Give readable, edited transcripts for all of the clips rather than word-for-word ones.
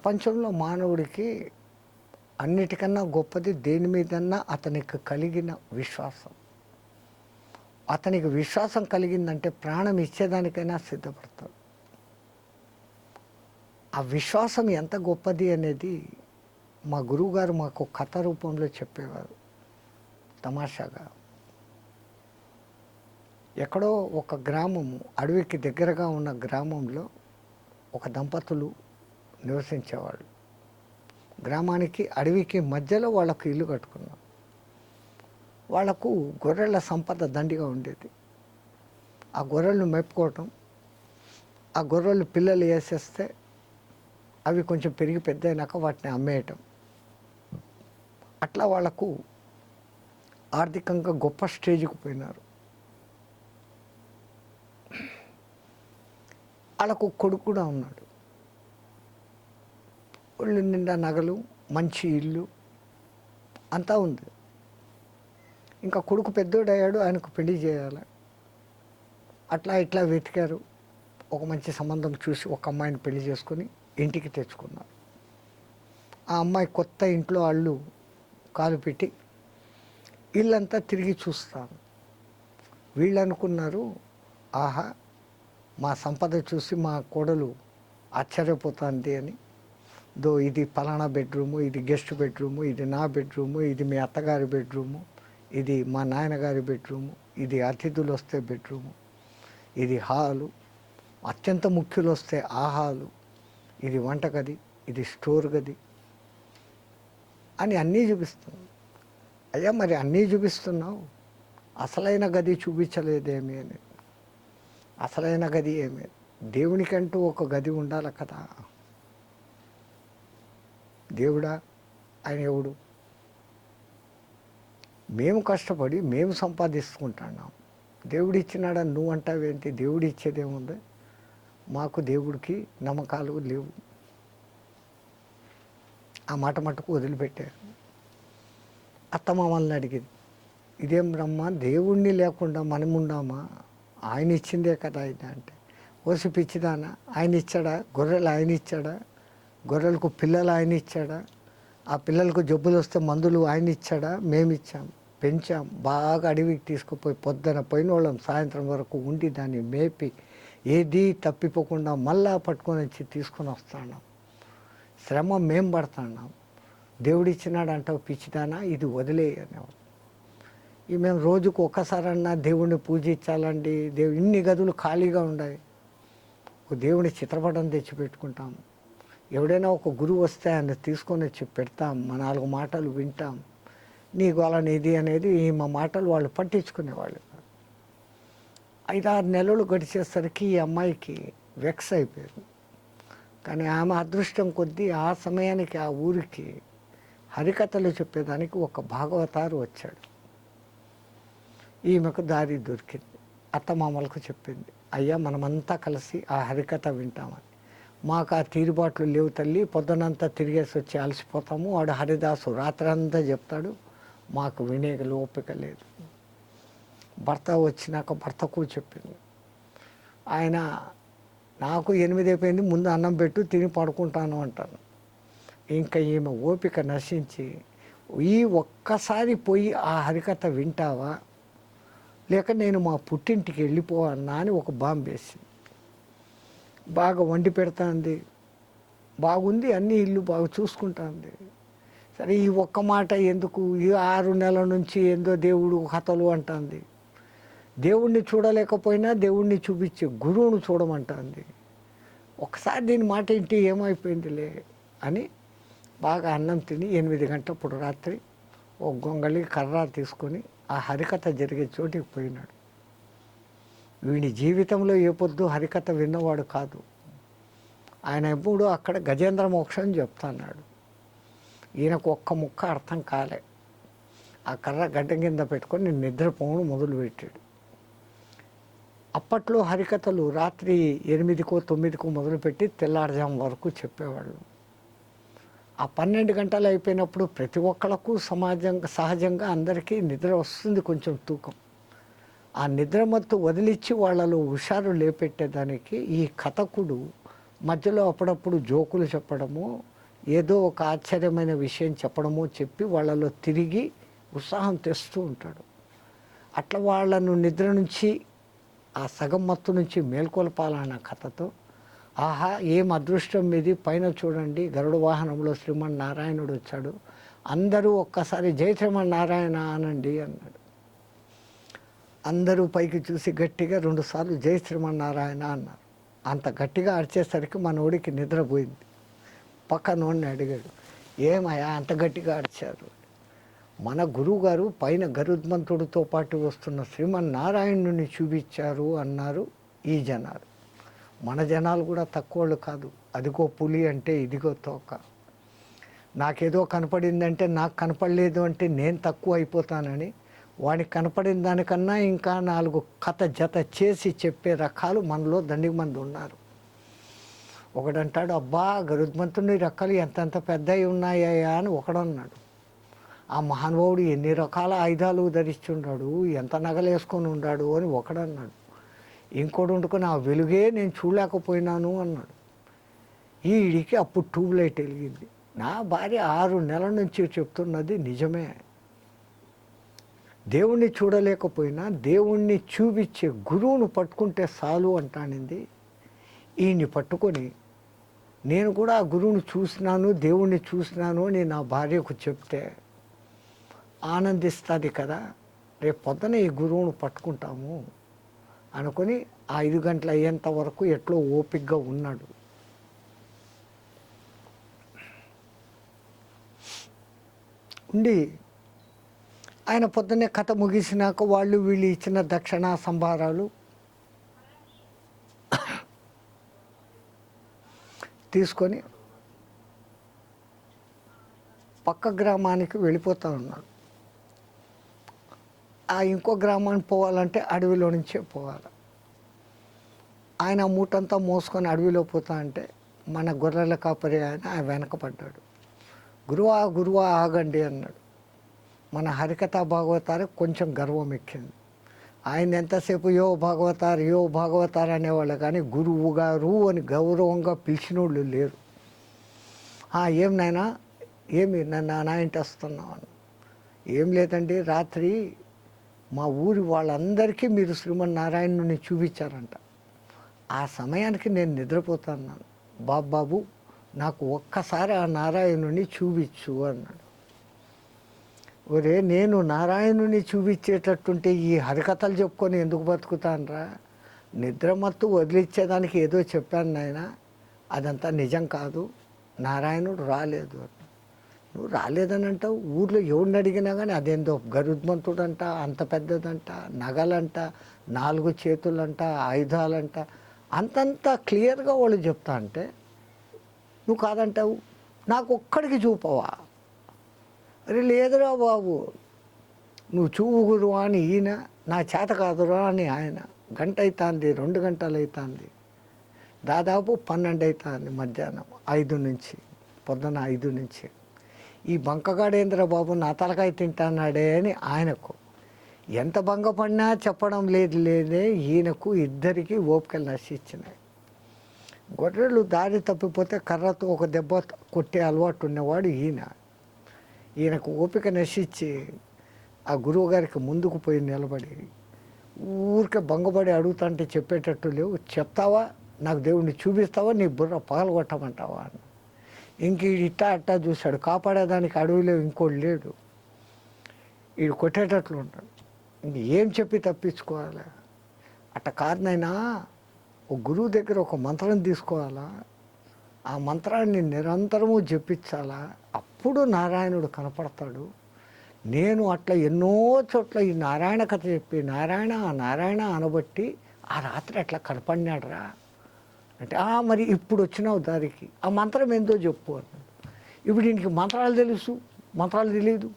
ప్రపంచంలో మానవుడికి అన్నిటికన్నా గొప్పది దేని మీదన్నా అతనికి కలిగిన విశ్వాసం. అతనికి విశ్వాసం కలిగిందంటే ప్రాణం ఇచ్చేదానికైనా సిద్ధపడతాడు. ఆ విశ్వాసం ఎంత గొప్పది అనేది మా గురువుగారు మాకు కథ రూపంలో చెప్పేవారు తమాషాగా. ఎక్కడో ఒక గ్రామము, అడవికి దగ్గరగా ఉన్న గ్రామంలో ఒక దంపతులు నివసించేవాళ్ళు. గ్రామానికి అడవికి మధ్యలో వాళ్ళకు ఇల్లు కట్టుకున్నారు. వాళ్లకు గొర్రెల సంపద దండిగా ఉండేది. ఆ గొర్రెలను మేపుకోవటం, ఆ గొర్రెలు పిల్లలు వేసేస్తే అవి కొంచెం పెరిగి పెద్ద అయినాక వాటిని అమ్మేయటం, అట్లా వాళ్లకు ఆర్థికంగా గొప్ప స్టేజ్కి పోయినారు. వాళ్ళకు కొడుకు కూడా ఉన్నాడు. ఒళ్ళు నిండా నగలు, మంచి ఇల్లు అంతా ఉంది. ఇంకా కొడుకు పెద్దోడయ్యాడు, ఆయనకు పెళ్లి చేయాలి. అట్లా ఇట్లా వెతికారు. ఒక మంచి సంబంధం చూసి ఒక అమ్మాయిని పెళ్లి చేసుకొని ఇంటికి తెచ్చుకున్నారు. ఆ అమ్మాయి కొత్త ఇంట్లో వాళ్ళు కాలు పెట్టి ఇల్లంతా తిరిగి చూస్తాను. వీళ్ళు అనుకున్నారు, ఆహా మా సంపద చూసి మా కోడలు ఆశ్చర్యపోతుంది అని. ఇది పలానా బెడ్రూము, ఇది గెస్ట్ బెడ్రూము, ఇది నా బెడ్రూము, ఇది మీ అత్తగారి బెడ్రూము, ఇది మా నాయనగారి బెడ్రూము, ఇది అతిథులు వస్తే బెడ్రూము, ఇది హాలు, అత్యంత ముఖ్యులు వస్తే ఆ హాలు, ఇది వంటగది, ఇది స్టోర్ గది అని అన్నీ చూపిస్తున్నావు. అయ్యా మరి అన్నీ చూపిస్తున్నావు, అసలైన గది చూపించలేదేమి అని. అసలైన గది ఏమి? దేవునికంటూ ఒక గది ఉండాలి కదా. దేవుడా, ఆయన ఎవడు? మేము కష్టపడి మేము సంపాదించుకుంటున్నాం. దేవుడు ఇచ్చినాడని నువ్వు అంటావేంటి? దేవుడు ఇచ్చేదేముంది? మాకు దేవుడికి నమ్మకాలు లేవు. ఆ మాట మటుకు వదిలిపెట్టారు. అత్తమామల్ని అడిగింది, ఇదేం బ్రహ్మ, దేవుణ్ణి లేకుండా మనం ఉండామా? ఆయన ఇచ్చిందే కదా ఇది అంటే, ఓసి పిచ్చిదానా, ఆయన ఇచ్చాడా? గొర్రెలు ఆయన ఇచ్చాడా? గొర్రెలకు పిల్లలు ఆయన ఇచ్చాడా? ఆ పిల్లలకు జబ్బులు వస్తే మందులు ఆయన ఇచ్చాడా? మేము ఇచ్చాం, పెంచాం, బాగా అడవికి తీసుకుపోయి పొద్దున పోయిన వాళ్ళం సాయంత్రం వరకు ఉండి దాన్ని మేపి ఏదీ తప్పిపోకుండా మళ్ళా పట్టుకొని వచ్చి తీసుకొని వస్తున్నాం. శ్రమ మేం పడుతున్నాం. దేవుడిచ్చినాడు అంటావు పిచ్చిదానా, ఇది వదిలేయనేవాడు. మేము రోజుకు ఒక్కసారన్నా దేవుడిని పూజించాలండి. ఇన్ని గదులు ఖాళీగా ఉన్నాయి. ఒక దేవుని చిత్రపటం తెచ్చి పెట్టుకుంటాం. ఎవడైనా ఒక గురువు వస్తే ఆయన తీసుకొని వచ్చి పెడతాం. మా 4 మాటలు వింటాం. నీకు అలా నీది అనేది మా మాటలు వాళ్ళు పట్టించుకునేవాళ్ళు. 5-6 నెలలు గడిచేసరికి ఈ అమ్మాయికి వెక్స్ అయిపోయింది. కానీ ఆమె అదృష్టం కొద్దీ ఆ సమయానికి ఆ ఊరికి హరికథలు చెప్పేదానికి ఒక భాగవతారు వచ్చాడు. ఈమెకు దారి దొరికింది. అత్తమామలకు చెప్పింది, అయ్యా మనమంతా కలిసి ఆ హరికథ వింటామని. మాకు ఆ తీరుబాట్లు లేవు తల్లి, పొద్దునంతా తిరిగేసి వచ్చి అలసిపోతాము. వాడు హరిదాసు రాత్రంతా చెప్తాడు, మాకు వినే ఓపిక లేదు. భర్త వచ్చినాక భర్తకు చెప్పింది. ఆయన నాకు 8 అయిపోయింది, ముందు అన్నం పెట్టు, తిని పడుకుంటాను అంటాను. ఇంకా ఈమె ఓపిక నశించి, ఈ ఒక్కసారి పోయి ఆ హరికథ వింటావా, లేక నేను మా పుట్టింటికి వెళ్ళిపోవన్నా అని ఒక బాంబు వేసింది. బాగా వండి పెడుతుంది, బాగుంది, అన్ని ఇల్లు బాగా చూసుకుంటుంది. సరే ఈ ఒక్క మాట ఎందుకు, ఈ 6 నెలల నుంచి ఏందో దేవుడు కథలు అంటుంది. దేవుణ్ణి చూడలేకపోయినా దేవుణ్ణి చూపించే గురువును చూడమంటుంది. ఒకసారి దీని మాట ఇంటి ఏమైపోయిందిలే అని బాగా అన్నం తిని 8 గంటలప్పుడు రాత్రి ఓ గొంగళి కర్ర తీసుకొని ఆ హరికథ జరిగే చోటికి పోయినాడు. వీడి జీవితంలో ఏ పొద్దు హరికథ విన్నవాడు కాదు. ఆయన ఎప్పుడు అక్కడ గజేంద్ర మోక్షం చెప్తున్నాడు. ఈయనకు ఒక్క ముక్క అర్థం కాలే. ఆ కర్ర గడ్డ కింద పెట్టుకొని నిద్రపోవడం మొదలుపెట్టాడు. అప్పట్లో హరికథలు రాత్రి 8కో 9కో మొదలుపెట్టి తెల్లారుజాము వరకు చెప్పేవాళ్ళు. ఆ 12 గంటలు అయిపోయినప్పుడు ప్రతి ఒక్కళ్ళకు సహజంగా అందరికీ నిద్ర వస్తుంది, కొంచెం తూకం. ఆ నిద్రమత్తు వదిలిచ్చి వాళ్ళలో హుషారు లేపెట్టేదానికి ఈ కథకుడు మధ్యలో అప్పుడప్పుడు జోకులు చెప్పడము, ఏదో ఒక ఆశ్చర్యమైన విషయం చెప్పడమో చెప్పి వాళ్ళలో తిరిగి ఉత్సాహం తెస్తూ ఉంటాడు. అట్లా వాళ్ళను నిద్ర నుంచి, ఆ సగం మత్తు నుంచి మేల్కొల్పాలన్న కథతో, ఆహా ఏం అదృష్టం మీది, పైన చూడండి గరుడ వాహనంలో శ్రీమన్నారాయణుడు వచ్చాడు, అందరూ ఒక్కసారి జై శ్రీమన్నారాయణ అనండి అన్నాడు. అందరూ పైకి చూసి గట్టిగా 2 సార్లు జై శ్రీమన్నారాయణ అన్నారు. అంత గట్టిగా అరిచేసరికి మనోడికి నిద్రపోయింది. పక్కనోడిని అడిగాడు, ఏమయ్యా అంత గట్టిగా అరిచారు? మన గురువుగారు పైన గరుత్మంతుడితో పాటు వస్తున్న శ్రీమన్నారాయణుని చూపించారు అన్నారు ఈ జనాలు. మన జనాలు కూడా తక్కువళ్ళు కాదు. అదిగో పులి అంటే ఇదిగో తోక. నాకేదో కనపడిందంటే నాకు కనపడలేదు అంటే నేను తక్కువ అయిపోతానని వాడికి కనపడిన దానికన్నా ఇంకా 4 కథ జత చేసి చెప్పే రకాలు మనలో దండికి మంది ఉన్నారు. ఒకడంటాడు, అబ్బా గరుత్మంతుని రెక్కలు ఎంతెంత పెద్దవి ఉన్నాయా అని ఒకడన్నాడు. ఆ మహానుభావుడు ఎన్ని రకాల ఆయుధాలు ధరిస్తుండాడు, ఎంత నగలేసుకొని ఉన్నాడు అని ఒకడన్నాడు. ఇంకోటి వండుకొని ఆ వెలుగే నేను చూడలేకపోయినాను అన్నాడు. ఈడికి అప్పుడు ట్యూబ్లైట్ వెలిగింది. నా భార్య 6 నెలల నుంచి చెప్తున్నది నిజమే. దేవుణ్ణి చూడలేకపోయినా దేవుణ్ణి చూపించే గురువును పట్టుకుంటే చాలు అంటానింది. ఈయన్ని పట్టుకొని నేను కూడా ఆ గురువుని చూసినాను, దేవుణ్ణి చూసినాను అని నా భార్యకు చెప్తే ఆనందిస్తుంది కదా. రేపు పొద్దున ఈ గురువును పట్టుకుంటాము అనుకొని 5 గంటలు అయ్యేంత వరకు ఎట్లో ఓపికగా ఉన్నాడు. ఉండి ఆయన పొద్దున్నే కథ ముగిసినాక వాళ్ళు వీళ్ళు ఇచ్చిన దక్షిణ సంభారాలు తీసుకొని పక్క గ్రామానికి వెళ్ళిపోతూ ఉన్నాడు. ఆ ఇంకో గ్రామానికి పోవాలంటే అడవిలో నుంచే పోవాలి. ఆయన మూటంతా మోసుకొని అడవిలో పోతా అంటే మన గొర్రెల కాపరి ఆయన వెనకపడ్డాడు. గురువా ఆగండి అన్నాడు. మన హరికథ భాగవతారికి కొంచెం గర్వం ఎక్కింది. ఆయన ఎంతసేపు యో భాగవతారు అనేవాళ్ళు, కానీ గురువు గారు అని గౌరవంగా పిలిచిన వాళ్ళు లేరు. ఏం నాయనా, ఏమి నన్ను నా ఇంటి వస్తున్నావు అన్న. ఏం లేదండి, రాత్రి మా ఊరి వాళ్ళందరికీ మీరు శ్రీమన్నారాయణుని చూపించారంట. ఆ సమయానికి నేను నిద్రపోతున్నాను. బాబు నాకు ఒక్కసారి ఆ నారాయణుని చూపించు అన్నాడు. ఒరే, నేను నారాయణుని చూపించేటట్టుంటే ఈ హరికథలు చెప్పుకొని ఎందుకు బతుకుతానరా? నిద్రమత్తు వదిలిచ్చేదానికి ఏదో చెప్పాను నాయన, అదంతా నిజం కాదు, నారాయణుడు రాలేదు అని. నువ్వు రాలేదని అంటావు. ఊర్లో ఎవరిని అడిగినా కానీ అదేందో గరుత్మంతుడంట, అంత పెద్దదంట, నగలంట, 4 చేతులంట, ఆయుధాలంట, అంతంత క్లియర్గా వాళ్ళు చెప్తా అంటే నువ్వు కాదంటావు. నాకు ఒక్కడికి చూపవా? అరే లేదురా బాబు, నువ్వు చూగురువా అని ఈయన, నా చేత కాదురా అని ఆయన. గంట అవుతుంది, 2 గంటలు అవుతుంది, దాదాపు 12 అవుతుంది మధ్యాహ్నం 5 నుంచి, పొద్దున 5 నుంచి. ఈ బంకగాడేంద్ర బాబు నా తలకాయ తింటాన్నాడే అని ఆయనకు. ఎంత భంగపడినా చెప్పడం లేదే ఈయనకు. ఇద్దరికి ఓపికలు నశించినాయి. గొర్రెలు దారి తప్పిపోతే కర్రతో ఒక దెబ్బ కొట్టే అలవాటు ఉన్నవాడు ఈయనకు ఓపిక నశించి ఆ గురువు గారికి ముందుకు పోయి నిలబడి ఊరికే భంగపడి అడుగుతాంటే చెప్పేటట్టు లేవు. చెప్తావా, నాకు దేవుడిని చూపిస్తావా, నీ బుర్ర పగలగొట్టమంటావా అని. ఇంక ఇట్టా అట్టా చూశాడు. కాపాడేదానికి అడవిలో ఇంకోటి లేడు, వీడు కొట్టేటట్లు ఉంటాడు. ఇంక ఏం చెప్పి తప్పించుకోవాలి? అట్ట కారణైనా ఒక గురువు దగ్గర ఒక మంత్రం తీసుకోవాలా, ఆ మంత్రాన్ని నిరంతరము జపించాలా, అప్పుడు నారాయణుడు కనపడతాడు. నేను అట్లా ఎన్నో చోట్ల ఈ నారాయణ కథ చెప్పి నారాయణ అనబట్టి ఆ రాత్రి అట్లా కనపడినాడు రా అంటే, మరి ఇప్పుడు వచ్చినావు దారికి, ఆ మంత్రం ఏందో చెప్పు అన్నాడు. ఇప్పుడు దీనికి మంత్రాలు తెలుసు, మంత్రాలు తెలియదు.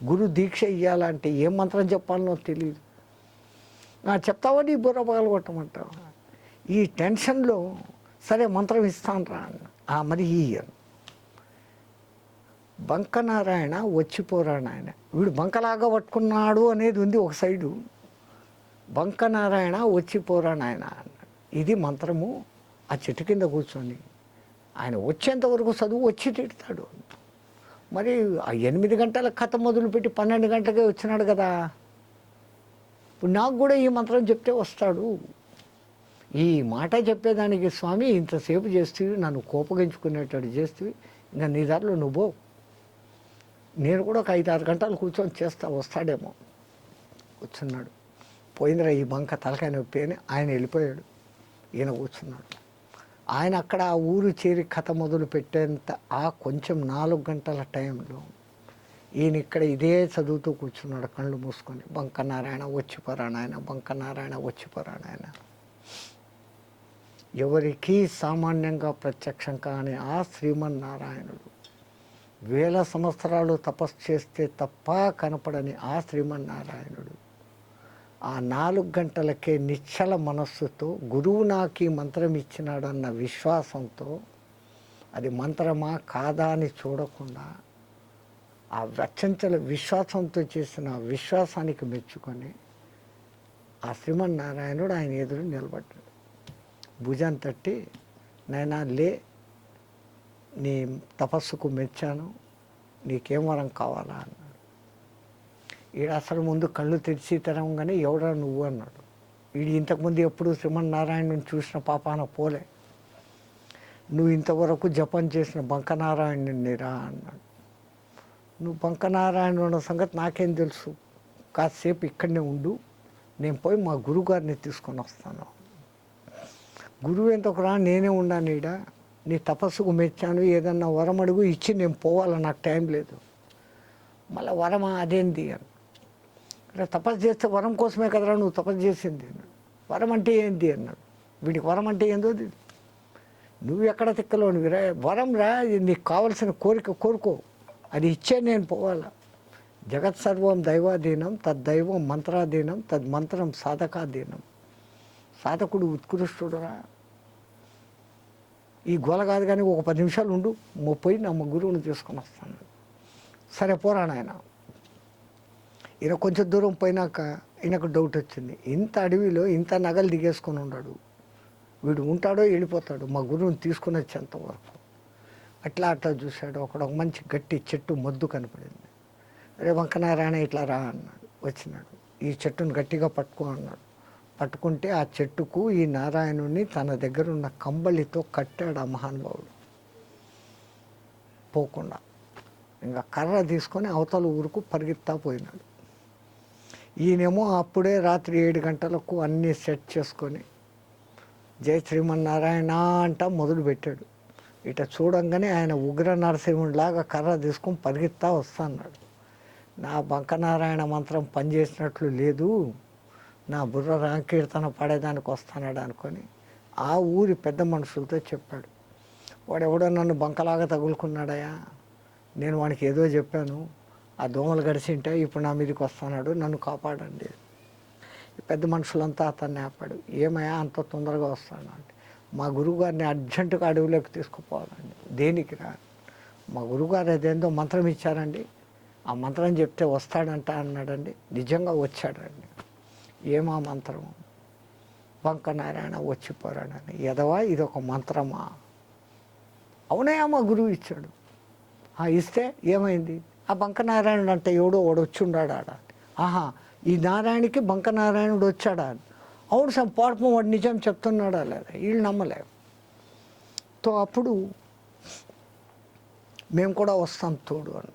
గురు దీక్ష ఇవ్వాలంటే ఏం మంత్రం చెప్పాలనో తెలియదు. చెప్తావా, నీ బుర్ర పగలగొట్టమంటావు. ఈ టెన్షన్లో సరే మంత్రం ఇస్తాను రా అన్న. మరి ఈయన బంకనారాయణ వచ్చిపోరా నాయన, వీడు బంకలాగా పట్టుకున్నాడు అనేది ఉంది ఒక సైడు. బంకనారాయణ వచ్చిపోరా నాయన అన్నాడు. ఇది మంత్రము. ఆ చెట్టు కింద కూర్చొని ఆయన వచ్చేంత వరకు చదువు వచ్చి తిడతాడు. మరి ఆ 8 గంటల కథ మొదలుపెట్టి 12 గంటలకే వచ్చినాడు కదా. ఇప్పుడు నాకు కూడా ఈ మంత్రం చెప్తే వస్తాడు. ఈ మాట చెప్పేదానికి స్వామి ఇంతసేపు చేస్తేవి, నన్ను కోపగించుకునేటట్టు చేస్తేవి, ఇంకా నీ దారిలో నువ్వు నేను కూడా ఒక 5-6 గంటలు కూర్చొని చేస్తా, వస్తాడేమో. కూర్చున్నాడు. పోయిందిరా ఈ బంక తలకాయ నొప్పి అని ఆయన వెళ్ళిపోయాడు. ఈయన కూర్చున్నాడు. ఆయన అక్కడ ఆ ఊరు చేరి కథ మొదలు పెట్టేంత ఆ కొంచెం 4 గంటల టైంలో ఈయన ఇక్కడ ఇదే చదువుతూ కూర్చున్నాడు కళ్ళు మూసుకొని. బంకనారాయణ వచ్చిపోరానాయన, బంకనారాయణ వచ్చిపోరానాయన. ఎవరికీ సామాన్యంగా ప్రత్యక్షం కాని ఆ శ్రీమన్నారాయణుడు, వేల సంవత్సరాలు తపస్సు చేస్తే తప్ప కనపడని ఆ శ్రీమన్నారాయణుడు ఆ 4 గంటలకే నిశ్చల మనస్సుతో గురువు నాకు ఈ మంత్రం ఇచ్చినాడన్న విశ్వాసంతో, అది మంత్రమా కాదా అని చూడకుండా ఆ అత్యంత విశ్వాసంతో చేసిన విశ్వాసానికి మెచ్చుకొని ఆ శ్రీమన్నారాయణుడు ఆయన ఎదురు నిలబడ్డాడు. భుజాన్ని తట్టి, నాయనా లే, నీ తపస్సుకు మెచ్చాను, నీకేం వరం కావాలా అన్నాడు. ఈడ అసలు ముందు కళ్ళు తెరిచి తెరవగానే ఎవడా నువ్వు అన్నాడు. వీడు ఇంతకుముందు ఎప్పుడు శ్రీమన్నారాయణుని చూసిన పాపాన పోలే. నువ్వు ఇంతవరకు జపం చేసిన బంకనారాయణుని రా అన్నాడు. నువ్వు బంకనారాయణుడు సంగతి నాకేం తెలుసు, కాసేపు ఇక్కడనే ఉండు, నేను పోయి మా గురువుగారిని తీసుకొని వస్తాను. గురువు ఎంతకు రా, నేనే ఉన్నాను ఈడ, నీ తపస్సుకు మెచ్చాను, ఏదన్నా వరం అడుగు, ఇచ్చి నేను పోవాలా, నాకు టైం లేదు. మళ్ళీ వరమా అదేంది అని. అంటే తపస్సు చేస్తే వరం కోసమే కదరా నువ్వు తపస్సు చేసింది అన్నాడు. వరం అంటే ఏంది అన్నాడు. వీడికి వరం అంటే ఏందో నువ్వు ఎక్కడ తిక్కలోనివి రా, వరం రా, నీకు కావలసిన కోరిక కోరుకో, అది ఇచ్చే నేను పోవాలా. జగత్ సర్వం దైవాధీనం, తద్దైవం మంత్రాధీనం, తద్మంత్రం సాధకాధీనం. సాధకుడు ఉత్కృష్టుడు రా. ఈ గోల కాదు కానీ ఒక 10 నిమిషాలు ఉండు, పోయి నా గురువుని తీసుకొని వస్తాను. సరే పోరా నాయన. ఈయన కొంచెం దూరం పోయినాక ఈయనకు డౌట్ వచ్చింది. ఇంత అడవిలో ఇంత నగలు దిగేసుకొని ఉన్నాడు, వీడు ఉంటాడో వెళ్ళిపోతాడు మా గురువుని తీసుకుని వచ్చేంత వరకు. అట్లా చూశాడు. ఒక మంచి గట్టి చెట్టు మొద్దు కనపడింది. అరే బంకనారాయణ ఇట్లా రా అన్నాడు. వచ్చినాడు. ఈ చెట్టును గట్టిగా పట్టుకో అన్నాడు. పట్టుకుంటే ఆ చెట్టుకు ఈ నారాయణుని తన దగ్గర ఉన్న కంబళితో కట్టాడు ఆ మహానుభావుడు. పోకుండా ఇంకా కర్ర తీసుకొని అవతల ఊరుకు పరిగెత్తా పోయినాడు. ఈయనేమో అప్పుడే రాత్రి 7 గంటలకు అన్నీ సెట్ చేసుకొని జై శ్రీమన్నారాయణ అంట మొదలుపెట్టాడు. ఇట చూడంగానే ఆయన ఉగ్ర నరసింహుడిలాగా కర్ర తీసుకొని పరిగెత్తా వస్తాన్నాడు. నా బంకనారాయణ మంత్రం పనిచేసినట్లు లేదు, నా బుర్ర రాంకీర్తన పడేదానికి వస్తానాడు అనుకొని ఆ ఊరి పెద్ద మనుషులతో చెప్పాడు. వాడెవడో నన్ను బంకలాగా తగులుకున్నాడయా, నేను వానికి ఏదో చెప్పాను, ఆ దోమలు గడిచింటే ఇప్పుడు నా మీదకి వస్తున్నాడు, నన్ను కాపాడండి. పెద్ద మనుషులంతా అతన్ని ఆపాడు. ఏమయ్యా అంత తొందరగా వస్తాడు అంటే, మా గురువుగారిని అర్జెంటుగా అడవిలోకి తీసుకుపోవాలండి. దేనికి రా, మా గురువుగారు అదేందో మంత్రం ఇచ్చారండి, ఆ మంత్రం చెప్తే వస్తాడంట అన్నాడండి. నిజంగా వచ్చాడండి. ఏమా మంత్రం? బంకనారాయణ వచ్చిపోరాడని. ఎదవా ఇది ఒక మంత్రమా? అవునయా మా గురువు ఇచ్చాడు. ఇస్తే ఏమైంది? ఆ బంకనారాయణుడు అంటే ఎవడో వాడు వచ్చుండాడు ఆడ. ఆహా, ఈ నారాయణకి బంకనారాయణుడు వచ్చాడా? అవును సార్, పాపం వాడు నిజం చెప్తున్నాడా లేదా? వీళ్ళు నమ్మలేవు. అప్పుడు మేము కూడా వస్తాం తోడు అన్న.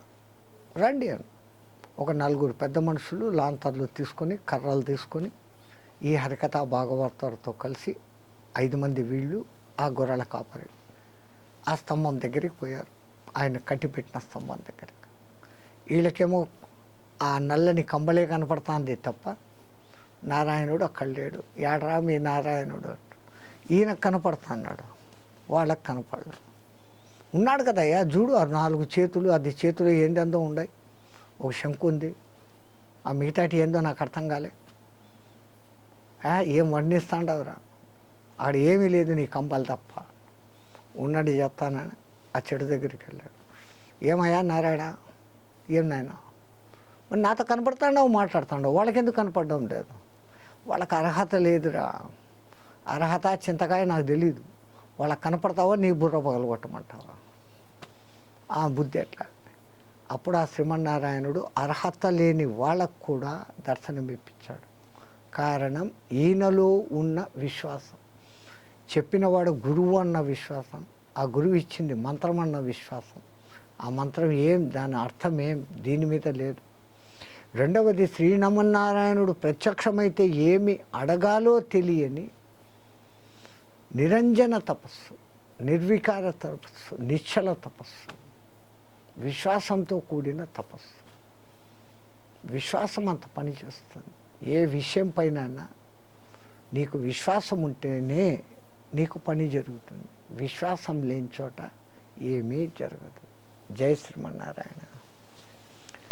రండి అని ఒక 4 పెద్ద మనుషులు లాంతర్లు తీసుకొని కర్రలు తీసుకొని ఈ హరికథ భాగవతాలతో కలిసి 5 మంది వీళ్ళు ఆ గొర్రెల కాపరి ఆ స్తంభం దగ్గరికి పోయారు. ఆయన కట్టిపెట్టిన స్తంభం దగ్గరికి. వీళ్ళకేమో ఆ నల్లని కంబలే కనపడుతుంది తప్ప నారాయణుడు అక్కడ లేడు. ఏడరా మీ నారాయణుడు? ఈయనకు కనపడుతున్నాడు, వాళ్ళకి కనపడలేదు. ఉన్నాడు కదయ్యా చూడు, ఆ 4 చేతులు, అది చేతులు ఏందో ఉన్నాయి, ఒక శంకు ఉంది, ఆ మిగతాటి ఏందో నాకు అర్థం కాలే. ఏం వర్ణిస్తాండవురా, ఆడ ఏమీ లేదు నీ కంబలు తప్ప, ఉన్నది చెప్తానని ఆ చెట్టు దగ్గరికి వెళ్ళాడు. ఏమయ్యా నారాయణ, ఏం నాయన మరి నాతో కనపడుతాండవు మాట్లాడుతాండవు, వాళ్ళకెందుకు కనపడడం లేదు? వాళ్ళకి అర్హత లేదురా. అర్హత చింతకాయ నాకు తెలీదు. వాళ్ళకి కనపడతావా నీ బుర్ర పగలగొట్టమంటావా? ఆ బుద్ధి ఎట్లా? అప్పుడు ఆ శ్రీమన్నారాయణుడు అర్హత లేని వాళ్ళకు కూడా దర్శనం ఇప్పించాడు. కారణం ఈయనలో ఉన్న విశ్వాసం. చెప్పినవాడు గురువు అన్న విశ్వాసం, ఆ గురువు ఇచ్చింది మంత్రం అన్న విశ్వాసం. ఆ మంత్రం ఏం, దాని అర్థం ఏం, దీని మీద లేదు. రెండవది, శ్రీమన్నారాయణుడు ప్రత్యక్షమైతే ఏమి అడగాలో తెలియని నిరంజన తపస్సు, నిర్వికార తపస్సు, నిశ్చల తపస్సు, విశ్వాసంతో కూడిన తపస్సు. విశ్వాసం అంత పని చేస్తుంది. ఏ విషయం పైన నీకు విశ్వాసం ఉంటేనే నీకు పని జరుగుతుంది. విశ్వాసం లేని చోట ఏమీ జరగదు. జై శ్రీమన్నారాయణ.